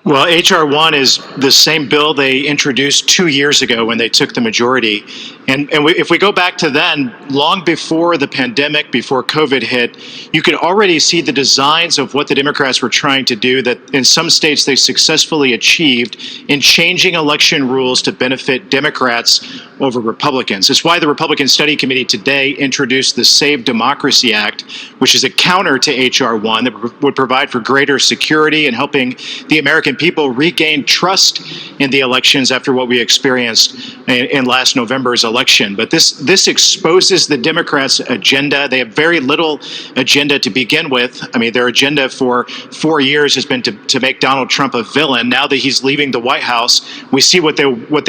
Well, H.R. 1 is the same bill they introduced 2 years ago when they took the majority. If we go back to then, long before the pandemic, before COVID hit, you could already see the designs of what the Democrats were trying to do that in some states they successfully achieved in changing election rules to benefit Democrats over Republicans. It's why the Republican Study Committee today introduced the Save Democracy Act, which is a counter to H.R. 1 that would provide for greater security and helping the American people regain trust in the elections after what we experienced in last November's election. But this exposes the Democrats' agenda. They have very little agenda to begin with. I mean, their agenda for 4 years has been to make Donald Trump a villain. Now that he's leaving the White House, we see what they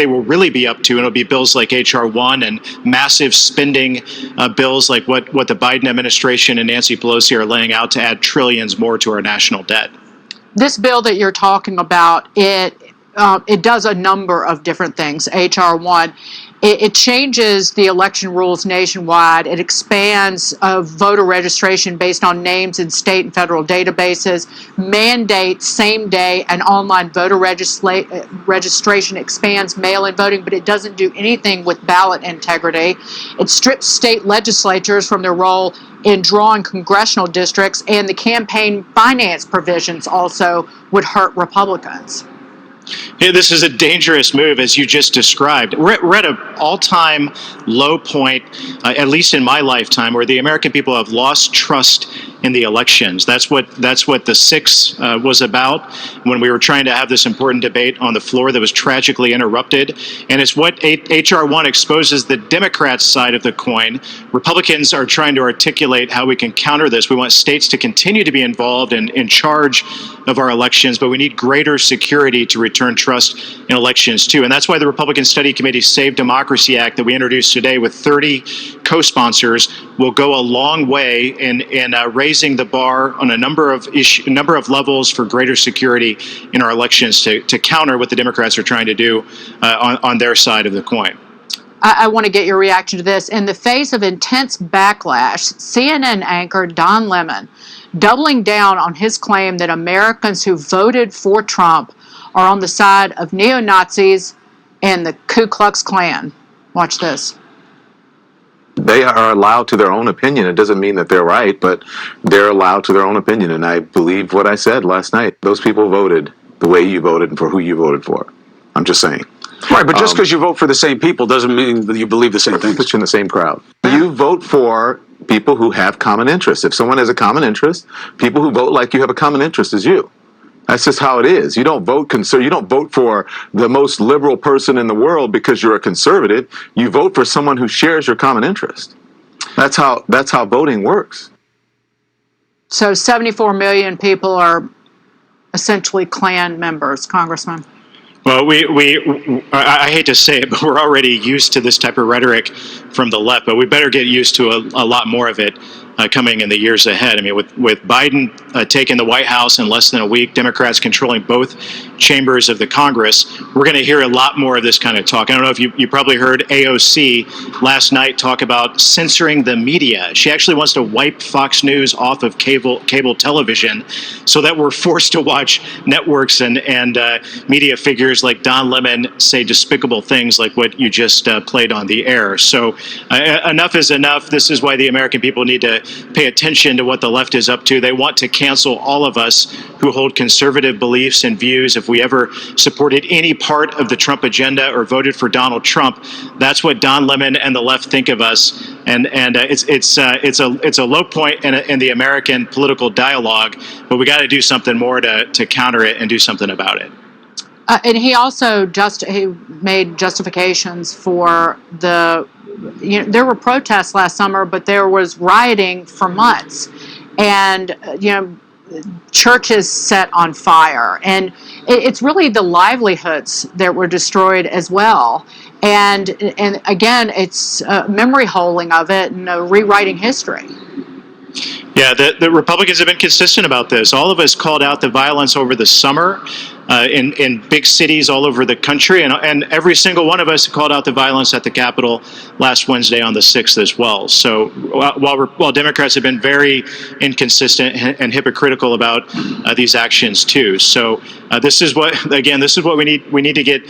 will really be up to, and it'll be bills like H.R. 1 and massive spending bills like what the Biden administration and Nancy Pelosi are laying out to add trillions more to our national debt. This bill that you're talking about, it does a number of different things. H.R. 1, it changes the election rules nationwide. It expands voter registration based on names in state and federal databases, mandates same-day and online voter registration, expands mail-in voting, but it doesn't do anything with ballot integrity. It strips state legislatures from their role in drawing congressional districts, and the campaign finance provisions also would hurt Republicans. Yeah, this is a dangerous move, as you just described. We're at an all-time low point, at least in my lifetime, where the American people have lost trust in the elections. That's what the 6 was about when we were trying to have this important debate on the floor that was tragically interrupted. And it's what H.R. 1 exposes the Democrats' side of the coin. Republicans are trying to articulate how we can counter this. We want states to continue to be involved and in charge of our elections, but we need greater security to return trust in elections too. And that's why the Republican Study Committee's Save Democracy Act that we introduced today with 30 co-sponsors will go a long way in raising the bar on a number of levels for greater security in our elections to counter what the Democrats are trying to do on their side of the coin. I want to get your reaction to this. In the face of intense backlash, CNN anchor Don Lemon doubling down on his claim that Americans who voted for Trump are on the side of neo-Nazis and the Ku Klux Klan. Watch this. They are allowed to their own opinion. It doesn't mean that they're right, but they're allowed to their own opinion. And I believe what I said last night. Those people voted the way you voted and for who you voted for. I'm just saying. Right, but just because you vote for the same people doesn't mean that you believe the same things. Put you in the same crowd. You vote for people who have common interests. If someone has a common interest, people who vote like you have a common interest as you. That's just how it is. You don't vote you don't vote for the most liberal person in the world because you're a conservative. You vote for someone who shares your common interest. That's how voting works. So 74 million people are essentially Klan members, Congressman. Well, I hate to say it, but we're already used to this type of rhetoric from the left, but we better get used to a lot more of it coming in the years ahead. I mean, with Biden taking the White House in less than a week, Democrats controlling both chambers of the Congress, we're going to hear a lot more of this kind of talk. I don't know if you probably heard AOC last night talk about censoring the media. She actually wants to wipe Fox News off of cable television so that we're forced to watch networks and media figures like Don Lemon say despicable things like what you just played on the air. So enough is enough. This is why the American people need to pay attention to what the left is up to. They want to cancel all of us who hold conservative beliefs and views. If we ever supported any part of the Trump agenda or voted for Donald Trump, that's what Don Lemon and the left think of us. And it's a low point in the American political dialogue, but we got to do something more to counter it and do something about it. And he also he made justifications for there were protests last summer, but there was rioting for months, and churches set on fire, and it's really the livelihoods that were destroyed as well. And again, it's memory holing of it and rewriting history. Yeah, the Republicans have been consistent about this. All of us called out the violence over the summer. in big cities all over the country, and every single one of us called out the violence at the Capitol last Wednesday on the 6th as well. So while Democrats have been very inconsistent and hypocritical about these actions too. So this is what we need. We need to get.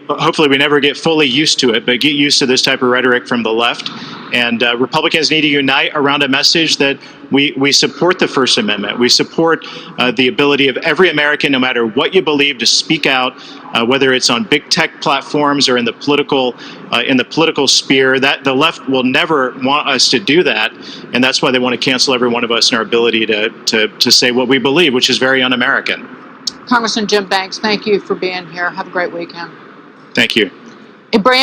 Hopefully we never get fully used to it, but get used to this type of rhetoric from the left. And Republicans need to unite around a message that we support the First Amendment. We support the ability of every American, no matter what you believe, to speak out, whether it's on big tech platforms or in the political sphere. That the left will never want us to do that, and that's why they want to cancel every one of us and our ability to say what we believe, which is very un-American. Congressman Jim Banks, thank you for being here. Have a great weekend. Thank you. A brand